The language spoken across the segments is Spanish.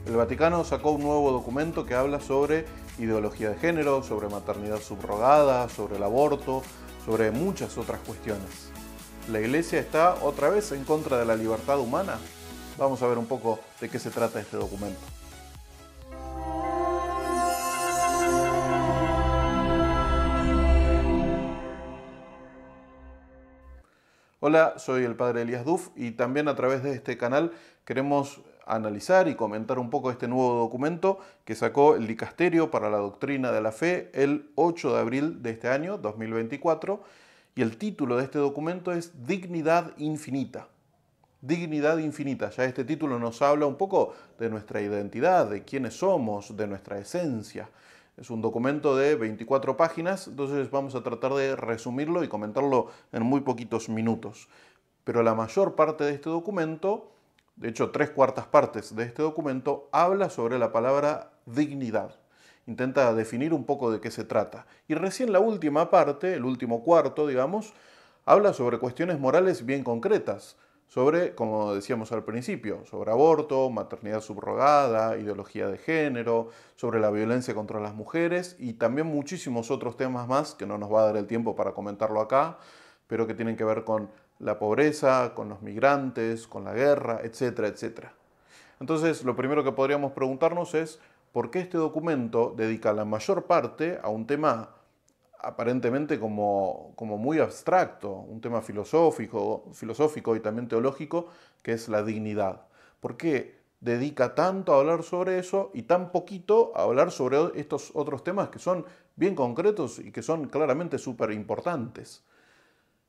El Vaticano sacó un nuevo documento que habla sobre ideología de género, sobre maternidad subrogada, sobre el aborto, sobre muchas otras cuestiones. ¿La Iglesia está otra vez en contra de la libertad humana? Vamos a ver un poco de qué se trata este documento. Hola, soy el Padre Elías Duff y también a través de este canal queremos analizar y comentar un poco este nuevo documento que sacó el Dicasterio para la Doctrina de la Fe el 8 de abril de este año, 2024, y el título de este documento es Dignidad Infinita. Dignidad Infinita. Ya este título nos habla un poco de nuestra identidad, de quiénes somos, de nuestra esencia. Es un documento de 24 páginas, entonces vamos a tratar de resumirlo y comentarlo en muy poquitos minutos. Pero la mayor parte de este documento, de hecho 3/4 partes de este documento, habla sobre la palabra dignidad. Intenta definir un poco de qué se trata. Y recién la última parte, el último cuarto, digamos, habla sobre cuestiones morales bien concretas. Sobre, como decíamos al principio, sobre aborto, maternidad subrogada, ideología de género, sobre la violencia contra las mujeres y también muchísimos otros temas más que no nos va a dar el tiempo para comentarlo acá, pero que tienen que ver con la pobreza, con los migrantes, con la guerra, etcétera, etcétera. Entonces, lo primero que podríamos preguntarnos es por qué este documento dedica la mayor parte a un tema aparentemente como muy abstracto, un tema filosófico y también teológico, que es la dignidad. ¿Por qué dedica tanto a hablar sobre eso y tan poquito a hablar sobre estos otros temas que son bien concretos y que son claramente súper importantes?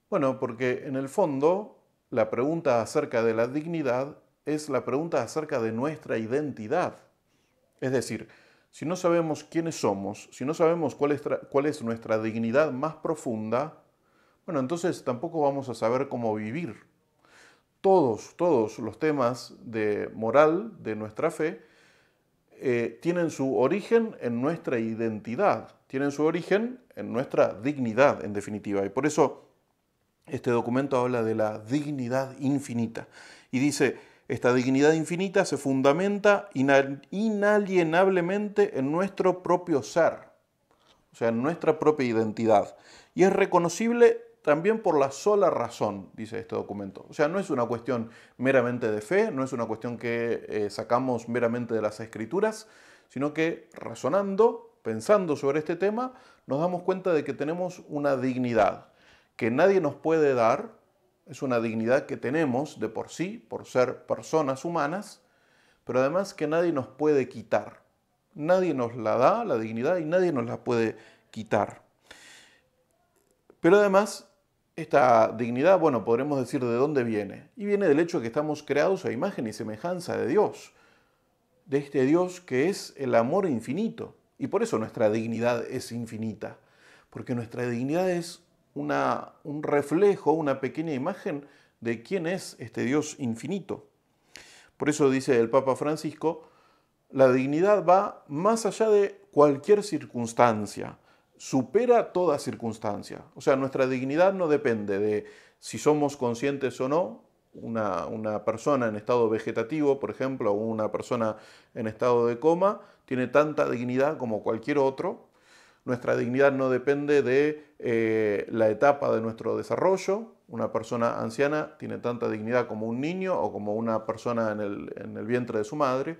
Bueno, porque en el fondo la pregunta acerca de la dignidad es la pregunta acerca de nuestra identidad. Es decir, si no sabemos quiénes somos, si no sabemos cuál es nuestra dignidad más profunda, bueno, entonces tampoco vamos a saber cómo vivir. Todos los temas de moral de nuestra fe tienen su origen en nuestra identidad, tienen su origen en nuestra dignidad, en definitiva. Y por eso este documento habla de la dignidad infinita. Y dice, esta dignidad infinita se fundamenta inalienablemente en nuestro propio ser, o sea, en nuestra propia identidad. Y es reconocible también por la sola razón, dice este documento. O sea, no es una cuestión meramente de fe, no es una cuestión que sacamos meramente de las Escrituras, sino que razonando, pensando sobre este tema, nos damos cuenta de que tenemos una dignidad que nadie nos puede dar. Es una dignidad que tenemos de por sí, por ser personas humanas, pero además que nadie nos puede quitar. Nadie nos la da, la dignidad, y nadie nos la puede quitar. Pero además, esta dignidad, bueno, podremos decir de dónde viene. Y viene del hecho de que estamos creados a imagen y semejanza de Dios. De este Dios que es el amor infinito. Y por eso nuestra dignidad es infinita. Porque nuestra dignidad es un reflejo, una pequeña imagen de quién es este Dios infinito. Por eso dice el Papa Francisco, la dignidad va más allá de cualquier circunstancia, supera toda circunstancia. O sea, nuestra dignidad no depende de si somos conscientes o no. Una persona en estado vegetativo, por ejemplo, o una persona en estado de coma, tiene tanta dignidad como cualquier otro. Nuestra dignidad no depende de la etapa de nuestro desarrollo. Una persona anciana tiene tanta dignidad como un niño o como una persona en el vientre de su madre.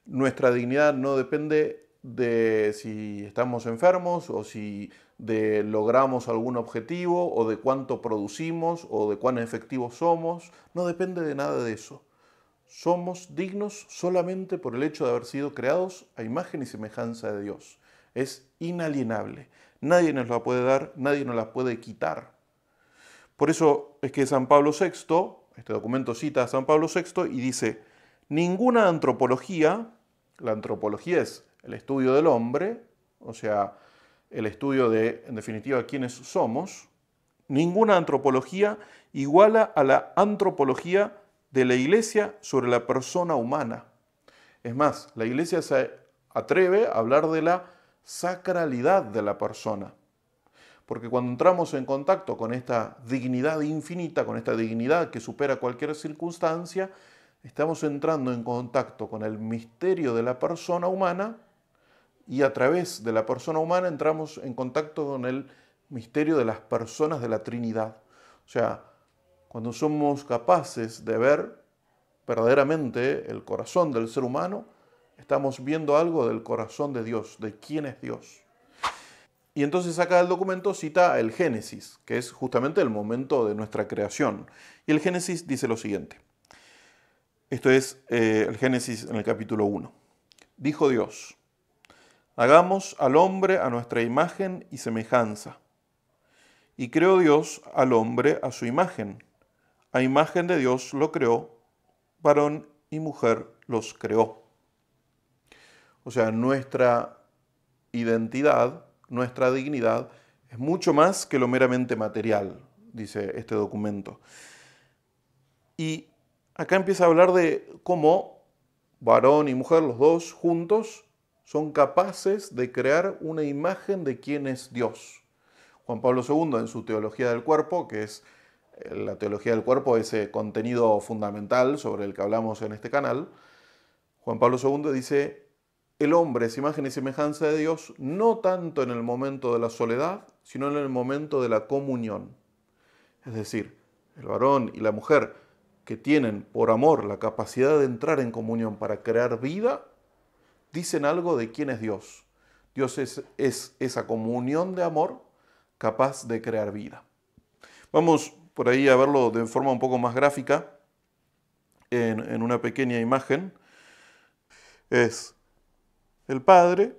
Nuestra dignidad no depende de si estamos enfermos o si logramos algún objetivo o de cuánto producimos o de cuán efectivos somos. No depende de nada de eso. Somos dignos solamente por el hecho de haber sido creados a imagen y semejanza de Dios. Es inalienable. Nadie nos la puede dar, nadie nos la puede quitar. Por eso es que San Pablo VI, este documento cita a San Pablo VI y dice, ninguna antropología, la antropología es el estudio del hombre, o sea, el estudio de, en definitiva, quiénes somos, ninguna antropología iguala a la antropología de la Iglesia sobre la persona humana. Es más, la Iglesia se atreve a hablar de la sacralidad de la persona. Porque cuando entramos en contacto con esta dignidad infinita, con esta dignidad que supera cualquier circunstancia, estamos entrando en contacto con el misterio de la persona humana y a través de la persona humana entramos en contacto con el misterio de las personas de la Trinidad. O sea, cuando somos capaces de ver verdaderamente el corazón del ser humano, estamos viendo algo del corazón de Dios, de quién es Dios. Y entonces acá el documento cita el Génesis, que es justamente el momento de nuestra creación. Y el Génesis dice lo siguiente. Esto es el Génesis en el capítulo 1. Dijo Dios: hagamos al hombre a nuestra imagen y semejanza. Y creó Dios al hombre a su imagen. A imagen de Dios lo creó, varón y mujer los creó. O sea, nuestra identidad, nuestra dignidad, es mucho más que lo meramente material, dice este documento. Y acá empieza a hablar de cómo varón y mujer, los dos juntos, son capaces de crear una imagen de quién es Dios. Juan Pablo II, en su Teología del Cuerpo, que es la teología del cuerpo, ese contenido fundamental sobre el que hablamos en este canal, Juan Pablo II dice: el hombre es imagen y semejanza de Dios no tanto en el momento de la soledad, sino en el momento de la comunión. Es decir, el varón y la mujer que tienen por amor la capacidad de entrar en comunión para crear vida, dicen algo de quién es Dios. Dios es esa comunión de amor capaz de crear vida. Vamos por ahí a verlo de forma un poco más gráfica en una pequeña imagen. Es el Padre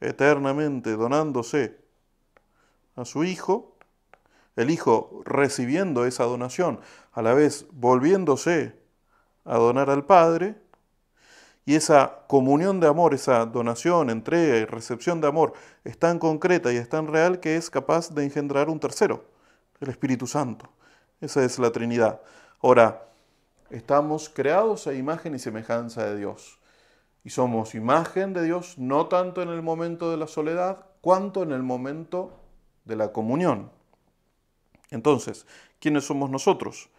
eternamente donándose a su Hijo, el Hijo recibiendo esa donación, a la vez volviéndose a donar al Padre, y esa comunión de amor, esa donación, entrega y recepción de amor es tan concreta y es tan real que es capaz de engendrar un tercero, el Espíritu Santo. Esa es la Trinidad. Ahora, estamos creados a imagen y semejanza de Dios. Y somos imagen de Dios no tanto en el momento de la soledad, cuanto en el momento de la comunión. Entonces, ¿quiénes somos nosotros?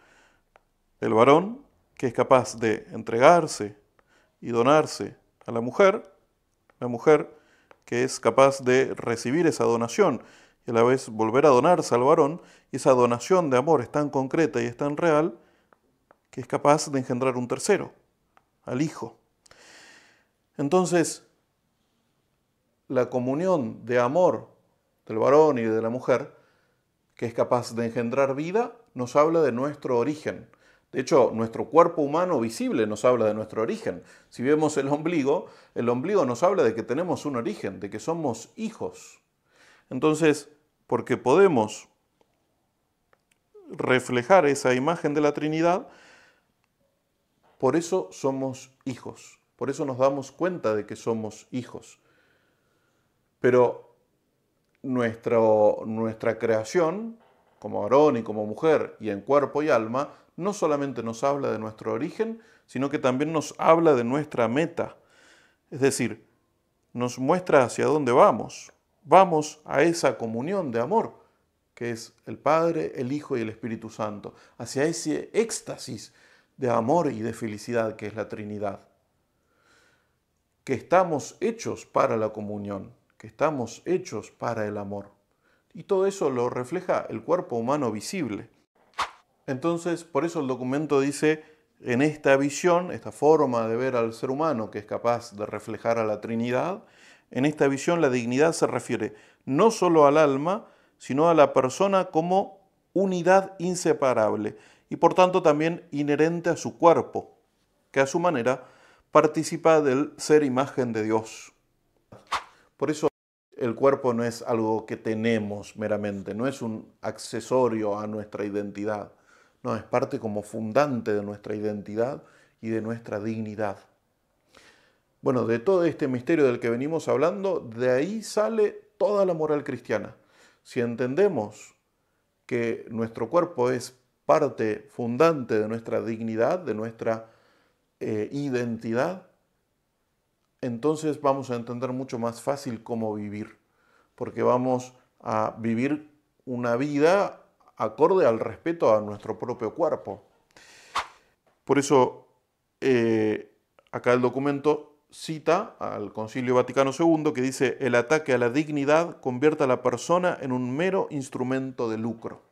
El varón, que es capaz de entregarse y donarse a la mujer que es capaz de recibir esa donación y a la vez volver a donarse al varón, y esa donación de amor es tan concreta y es tan real que es capaz de engendrar un tercero, al Hijo. Entonces, la comunión de amor del varón y de la mujer, que es capaz de engendrar vida, nos habla de nuestro origen. De hecho, nuestro cuerpo humano visible nos habla de nuestro origen. Si vemos el ombligo nos habla de que tenemos un origen, de que somos hijos. Entonces, porque podemos reflejar esa imagen de la Trinidad, por eso somos hijos. Por eso nos damos cuenta de que somos hijos. Pero nuestra creación, como varón y como mujer, y en cuerpo y alma, no solamente nos habla de nuestro origen, sino que también nos habla de nuestra meta. Es decir, nos muestra hacia dónde vamos. Vamos a esa comunión de amor, que es el Padre, el Hijo y el Espíritu Santo, hacia ese éxtasis de amor y de felicidad que es la Trinidad. Que estamos hechos para la comunión, que estamos hechos para el amor. Y todo eso lo refleja el cuerpo humano visible. Entonces, por eso el documento dice: en esta visión, esta forma de ver al ser humano que es capaz de reflejar a la Trinidad, en esta visión la dignidad se refiere no solo al alma, sino a la persona como unidad inseparable y por tanto también inherente a su cuerpo, que a su manera participa del ser imagen de Dios. Por eso el cuerpo no es algo que tenemos meramente, no es un accesorio a nuestra identidad, no, es parte como fundante de nuestra identidad y de nuestra dignidad. Bueno, de todo este misterio del que venimos hablando, de ahí sale toda la moral cristiana. Si entendemos que nuestro cuerpo es parte fundante de nuestra dignidad, de nuestra identidad, entonces vamos a entender mucho más fácil cómo vivir, porque vamos a vivir una vida acorde al respeto a nuestro propio cuerpo. Por eso, acá el documento cita al Concilio Vaticano II que dice: el ataque a la dignidad convierte a la persona en un mero instrumento de lucro.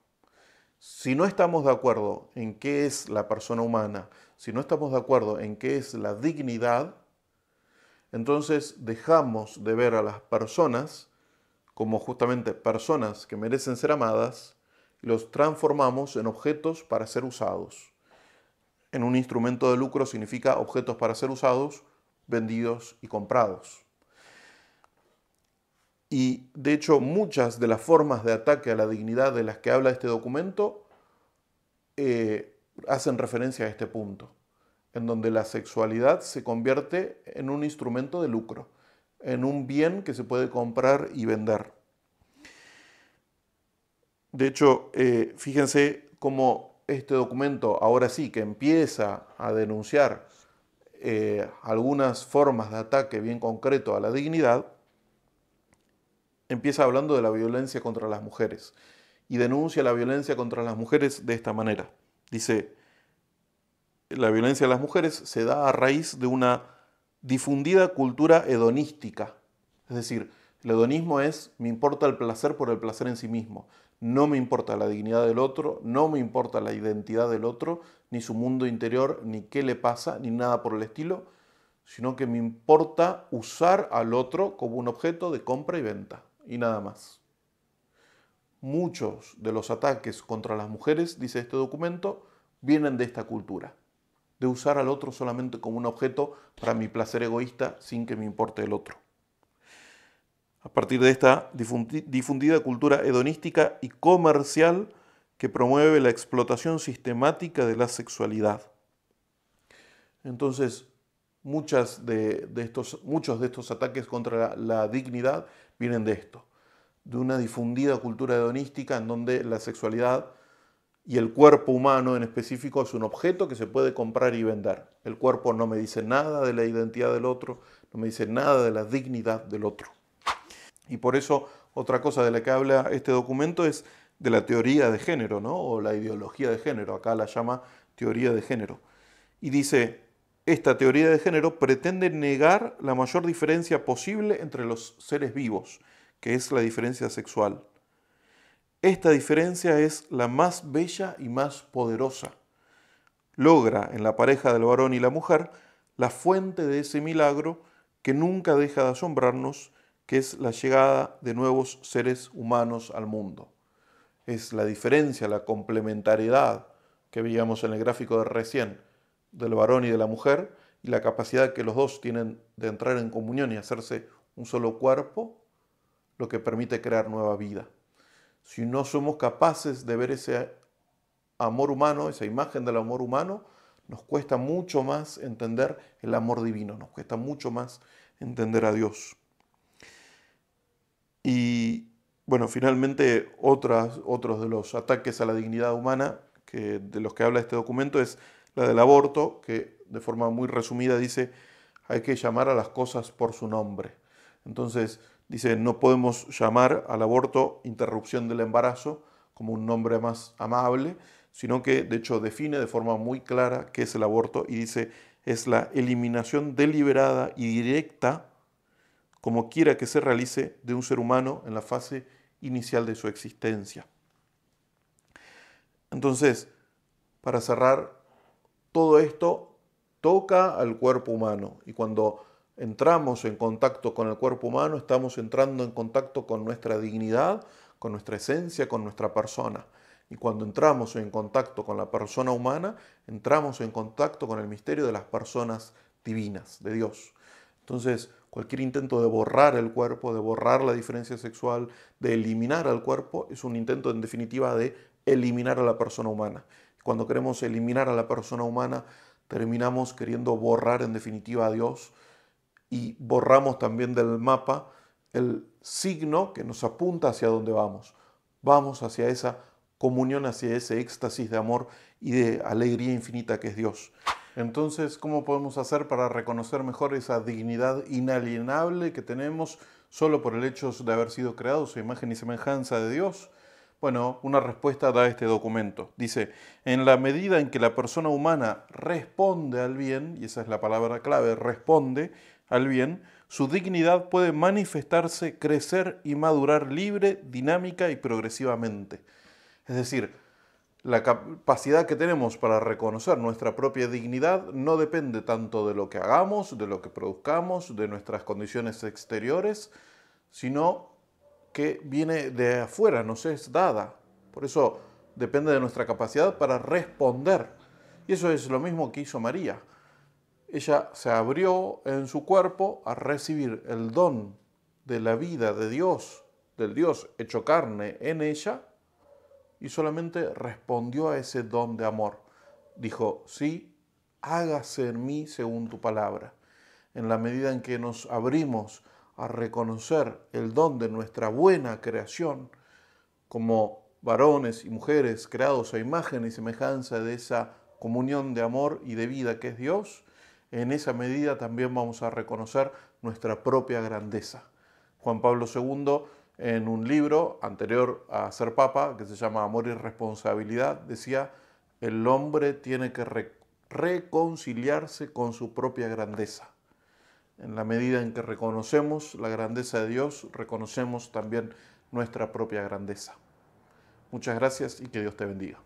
Si no estamos de acuerdo en qué es la persona humana, si no estamos de acuerdo en qué es la dignidad, entonces dejamos de ver a las personas como justamente personas que merecen ser amadas y los transformamos en objetos para ser usados. En un instrumento de lucro significa objetos para ser usados, vendidos y comprados. Y de hecho muchas de las formas de ataque a la dignidad de las que habla este documento hacen referencia a este punto, en donde la sexualidad se convierte en un instrumento de lucro, en un bien que se puede comprar y vender. De hecho, fíjense cómo este documento ahora sí que empieza a denunciar algunas formas de ataque bien concreto a la dignidad, empieza hablando de la violencia contra las mujeres y denuncia la violencia contra las mujeres de esta manera. Dice: la violencia a las mujeres se da a raíz de una difundida cultura hedonística. Es decir, el hedonismo es: me importa el placer por el placer en sí mismo. No me importa la dignidad del otro, no me importa la identidad del otro, ni su mundo interior, ni qué le pasa, ni nada por el estilo, sino que me importa usar al otro como un objeto de compra y venta, y nada más. Muchos de los ataques contra las mujeres, dice este documento, vienen de esta cultura, de usar al otro solamente como un objeto para mi placer egoísta sin que me importe el otro. A partir de esta difundida cultura hedonística y comercial que promueve la explotación sistemática de la sexualidad. Entonces, muchos de estos ataques contra la dignidad vienen de esto, de una difundida cultura hedonística en donde la sexualidad y el cuerpo humano en específico es un objeto que se puede comprar y vender. El cuerpo no me dice nada de la identidad del otro, no me dice nada de la dignidad del otro. Y por eso otra cosa de la que habla este documento es de la teoría de género, ¿no? O la ideología de género, acá la llama teoría de género. Y dice: esta teoría de género pretende negar la mayor diferencia posible entre los seres vivos, que es la diferencia sexual. Esta diferencia es la más bella y más poderosa. Logra en la pareja del varón y la mujer la fuente de ese milagro que nunca deja de asombrarnos, que es la llegada de nuevos seres humanos al mundo. Es la diferencia, la complementariedad que veíamos en el gráfico de recién, del varón y de la mujer, y la capacidad que los dos tienen de entrar en comunión y hacerse un solo cuerpo, lo que permite crear nueva vida. Si no somos capaces de ver ese amor humano, esa imagen del amor humano, nos cuesta mucho más entender el amor divino, nos cuesta mucho más entender a Dios. Y bueno, finalmente otros de los ataques a la dignidad humana de los que habla este documento es la del aborto, que de forma muy resumida dice: hay que llamar a las cosas por su nombre. Entonces dice: no podemos llamar al aborto interrupción del embarazo como un nombre más amable, sino que de hecho define de forma muy clara qué es el aborto y dice: es la eliminación deliberada y directa, como quiera que se realice, de un ser humano en la fase inicial de su existencia. Entonces, para cerrar, todo esto toca al cuerpo humano, y cuando entramos en contacto con el cuerpo humano, estamos entrando en contacto con nuestra dignidad, con nuestra esencia, con nuestra persona. Y cuando entramos en contacto con la persona humana, entramos en contacto con el misterio de las personas divinas, de Dios. Entonces, cualquier intento de borrar el cuerpo, de borrar la diferencia sexual, de eliminar al cuerpo, es un intento en definitiva de eliminar a la persona humana. Cuando queremos eliminar a la persona humana, terminamos queriendo borrar en definitiva a Dios, y borramos también del mapa el signo que nos apunta hacia dónde vamos. Vamos hacia esa comunión, hacia ese éxtasis de amor y de alegría infinita que es Dios. Entonces, ¿cómo podemos hacer para reconocer mejor esa dignidad inalienable que tenemos solo por el hecho de haber sido creados a imagen y semejanza de Dios? Bueno, una respuesta da este documento. Dice, en la medida en que la persona humana responde al bien, y esa es la palabra clave, responde al bien, su dignidad puede manifestarse, crecer y madurar libre, dinámica y progresivamente. Es decir, la capacidad que tenemos para reconocer nuestra propia dignidad no depende tanto de lo que hagamos, de lo que produzcamos, de nuestras condiciones exteriores, sino que viene de afuera, nos es dada. Por eso depende de nuestra capacidad para responder. Y eso es lo mismo que hizo María. Ella se abrió en su cuerpo a recibir el don de la vida de Dios, del Dios hecho carne en ella, y solamente respondió a ese don de amor. Dijo, sí, hágase en mí según tu palabra. En la medida en que nos abrimos a reconocer el don de nuestra buena creación, como varones y mujeres creados a imagen y semejanza de esa comunión de amor y de vida que es Dios, en esa medida también vamos a reconocer nuestra propia grandeza. Juan Pablo II, en un libro anterior a ser papa, que se llama Amor y Responsabilidad, decía, el hombre tiene que reconciliarse con su propia grandeza. En la medida en que reconocemos la grandeza de Dios, reconocemos también nuestra propia grandeza. Muchas gracias y que Dios te bendiga.